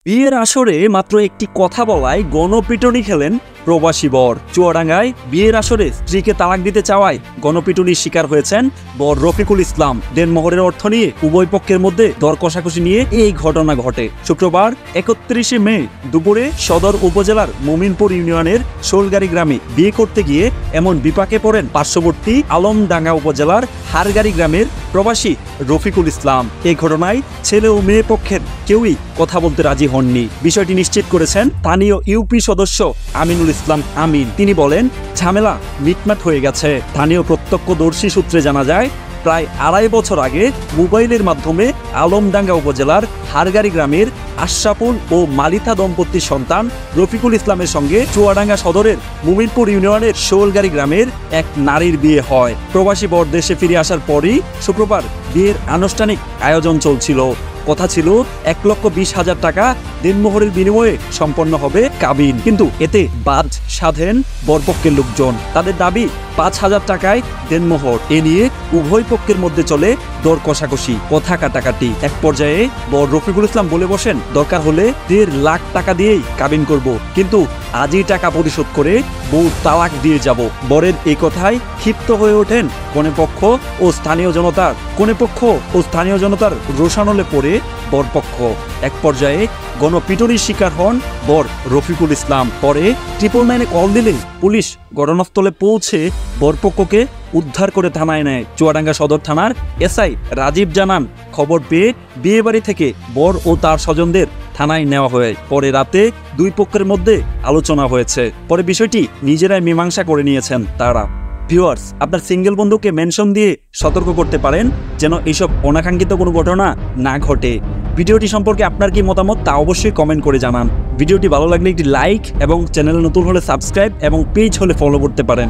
বিয়ের আসরে মাত্র একটি কথা বলায় গণপিটুনি খেলেন প্রবাসী বর। চুয়াডাঙ্গায় বিয়ের আসরে স্ত্রীকে তালাক দিতে চাওয়ায় গণপিটুনির শিকার হয়েছেন বর রফিকুল ইসলাম। দেনমোহরের অর্থ নিয়ে উভয় পক্ষের মধ্যে দর কষাকষি নিয়ে এই ঘটনা ঘটে। শুক্রবার 31 মে দুপুরে সদর উপজেলার মোমিনপুর ইউনিয়নের শোলগাড়ি গ্রামে বিয়ে করতে গিয়ে এমন বিপাকে পড়েন পার্শ্ববর্তী আলমডাঙ্গা উপজেলার হারগাড়ি গ্রামের প্রবাসী রফিকুল ইসলাম। এই ঘটনায় ছেলে ও মেয়ে পক্ষের কেউই কথা বলতে রাজি হননি। বিষয়টি নিশ্চিত করেছেন স্থানীয় ইউপি সদস্য আমিনুল ইসলাম আমিন। তিনি বলেন, ঝামেলা মিটমাট হয়ে গেছে। স্থানীয় প্রত্যক্ষদর্শী সূত্রে জানা যায়, প্রায় 2.5 বছর আগে মোবাইলের মাধ্যমে আলমডাঙ্গা উপজেলার হারগাড়ি গ্রামের আশরাফুল ও মালিথা দম্পতির সন্তান রফিকুল ইসলামের সঙ্গে চুয়াডাঙ্গা সদরের মুমিনপুর ইউনিয়নের শোলগাড়ি গ্রামের এক নারীর বিয়ে হয়। প্রবাসী বর দেশে ফিরে আসার পরই শুক্রবার বিয়ের আনুষ্ঠানিক আয়োজন চলছিল। কথা ছিল 1,20,000 টাকা দেনমোহরের বিনিময়ে সম্পন্ন হবে কাবিন। কিন্তু এতে বাদ সাধেন বরপক্ষের লোকজন। তাদের দাবি 5,000 টাকায় দেনমোহর। এ নিয়ে উভয় পক্ষের মধ্যে চলে দর কষাকষি, কথা কাটাকাটি। এক পর্যায়ে বর রফিকুল ইসলাম বলে বসেন, দরকার হলে 1.5 লাখ টাকা দিয়েই কাবিন করব, কিন্তু আজই টাকা পরিশোধ করে বউ তালাক দিয়ে যাব। বরের এই কথায় ক্ষিপ্ত হয়ে ওঠেন কনেপক্ষ ও স্থানীয় জনতার রোষানলে পড়ে বরপক্ষ। এক পর্যায়ে গণপিটুনির শিকার হন বর রফিকুল ইসলাম। পরে 999 কল দিলে পুলিশ ঘটনাস্থলে পৌঁছে বরপক্ষকে উদ্ধার করে থানায় নেয়। চুয়াডাঙ্গা সদর থানার এসআই রাজীব জানান, খবর পেয়ে বিয়েবাড়ি থেকে বর ও তার স্বজনদের থানায় নেওয়া হয়। পরে রাতে দুই পক্ষের মধ্যে আলোচনা হয়েছে। পরে বিষয়টি নিজেরাই মীমাংসা করে নিয়েছেন তারা। ভিউয়ার্স, আপনার সিঙ্গেল বন্ধুকে মেনশন দিয়ে সতর্ক করতে পারেন যেন এইসব অনাকাঙ্ক্ষিত কোনো ঘটনা না ঘটে। ভিডিওটি সম্পর্কে আপনার কি মতামত তা অবশ্যই কমেন্ট করে জানান। ভিডিওটি ভালো লাগলে একটি লাইক এবং চ্যানেলে নতুন হলে সাবস্ক্রাইব এবং পেজ হলে ফলো করতে পারেন।